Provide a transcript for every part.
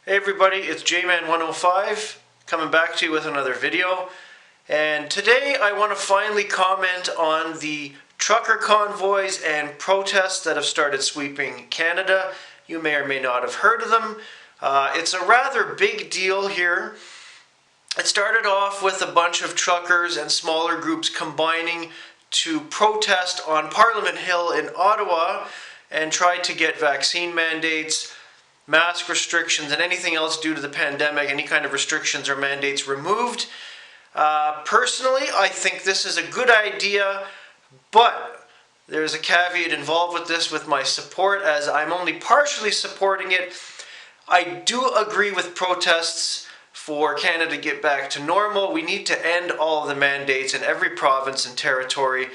Hey everybody, it's JMan105 coming back to you with another video. And today I want to finally comment on the trucker convoys and protests that have started sweeping Canada. You may or may not have heard of them. It's a rather big deal here. It started off with a bunch of truckers and smaller groups combining to protest on Parliament Hill in Ottawa and try to get vaccine mandates, mask restrictions, and anything else due to the pandemic, any kind of restrictions or mandates removed. Personally, I think this is a good idea, but there's a caveat involved with this with my support, as I'm only partially supporting it. I do agree with protests for Canada to get back to normal. We need to end all of the mandates in every province and territory.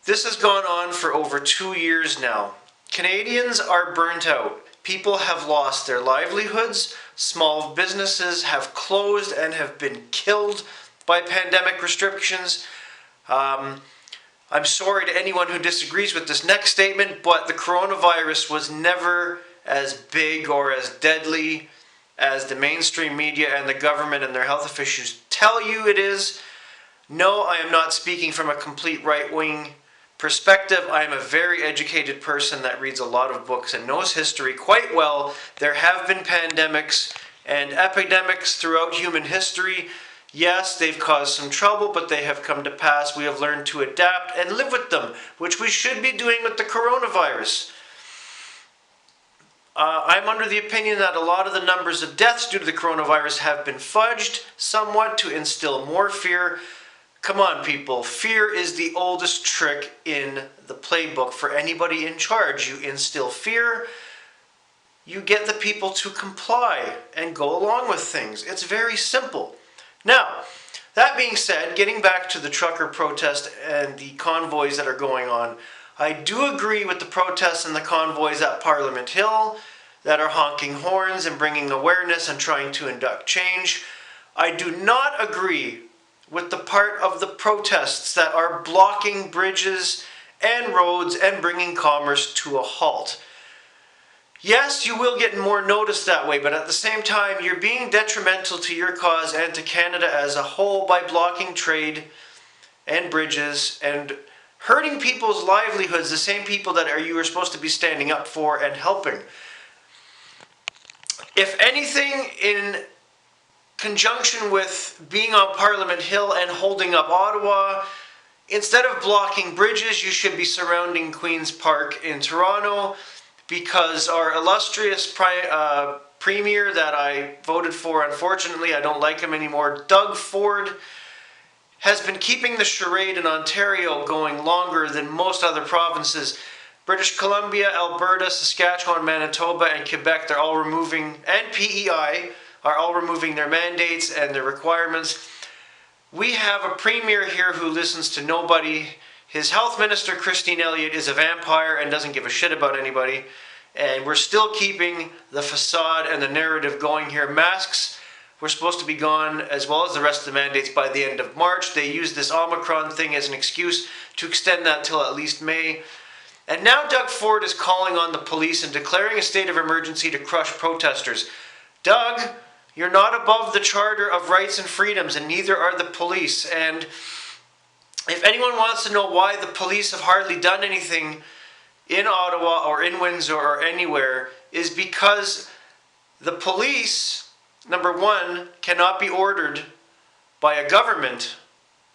This has gone on for over 2 years now. Canadians are burnt out. People have lost their livelihoods, small businesses have closed and have been killed by pandemic restrictions. I'm sorry to anyone who disagrees with this next statement, but the coronavirus was never as big or as deadly as the mainstream media and the government and their health officials tell you it is. No, I am not speaking from a complete right-wing perspective. I am a very educated person that reads a lot of books and knows history quite well. There have been pandemics and epidemics throughout human history. Yes, they've caused some trouble, but they have come to pass. We have learned to adapt and live with them, which we should be doing with the coronavirus. I'm under the opinion that a lot of the numbers of deaths due to the coronavirus have been fudged somewhat to instill more fear. Come on, people. Fear is the oldest trick in the playbook for anybody in charge. You instill fear, you get the people to comply and go along with things. It's very simple. Now, that being said, getting back to the trucker protest and the convoys that are going on, I do agree with the protests and the convoys at Parliament Hill that are honking horns and bringing awareness and trying to induct change. I do not agree with the part of the protests that are blocking bridges and roads and bringing commerce to a halt. Yes, you will get more notice that way, but at the same time, you're being detrimental to your cause and to Canada as a whole by blocking trade and bridges and hurting people's livelihoods, the same people that you are supposed to be standing up for and helping. If anything, in conjunction with being on Parliament Hill and holding up Ottawa, instead of blocking bridges, you should be surrounding Queen's Park in Toronto, because our illustrious premier that I voted for, unfortunately, I don't like him anymore, Doug Ford, has been keeping the charade in Ontario going longer than most other provinces. British Columbia, Alberta, Saskatchewan, Manitoba, and Quebec, they're all removing, and PEI, are all removing their mandates and their requirements. We have a premier here who listens to nobody. His health minister, Christine Elliott, is a vampire and doesn't give a shit about anybody. And we're still keeping the facade and the narrative going here. Masks were supposed to be gone, as well as the rest of the mandates, by the end of March. They used this Omicron thing as an excuse to extend that till at least May. And now Doug Ford is calling on the police and declaring a state of emergency to crush protesters. Doug, you're not above the Charter of Rights and Freedoms, and neither are the police. And if anyone wants to know why the police have hardly done anything in Ottawa or in Windsor or anywhere, is because the police, number one, cannot be ordered by a government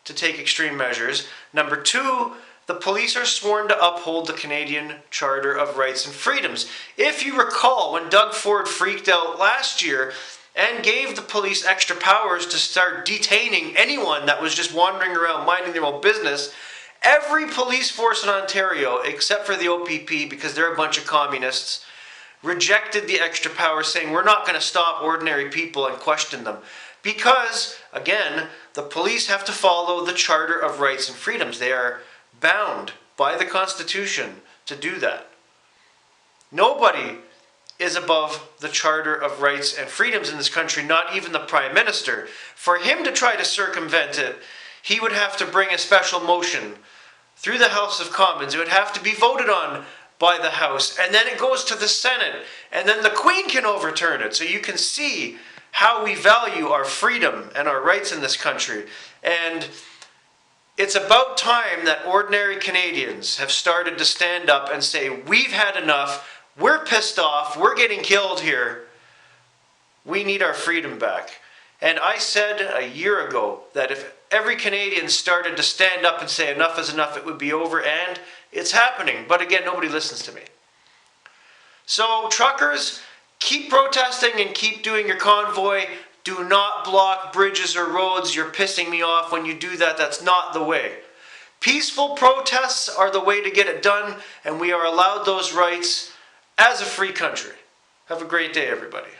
to take extreme measures. Number two, the police are sworn to uphold the Canadian Charter of Rights and Freedoms. If you recall, when Doug Ford freaked out last year and gave the police extra powers to start detaining anyone that was just wandering around minding their own business, every police force in Ontario, except for the OPP, because they're a bunch of communists, rejected the extra power, saying we're not going to stop ordinary people and question them. Because, again, the police have to follow the Charter of Rights and Freedoms. They are bound by the Constitution to do that. Nobody is above the Charter of Rights and Freedoms in this country, not even the Prime Minister. For him to try to circumvent it, he would have to bring a special motion through the House of Commons. It would have to be voted on by the House, and then it goes to the Senate, and then the Queen can overturn it. So you can see how we value our freedom and our rights in this country. And it's about time that ordinary Canadians have started to stand up and say, we've had enough, we're pissed off, we're getting killed here, we need our freedom back. And I said a year ago that if every Canadian started to stand up and say enough is enough, it would be over, and it's happening. But again, nobody listens to me. So truckers, keep protesting and keep doing your convoy. Do not block bridges or roads. You're pissing me off when you do that. That's not the way. Peaceful protests are the way to get it done, and we are allowed those rights as a free country. Have a great day, everybody.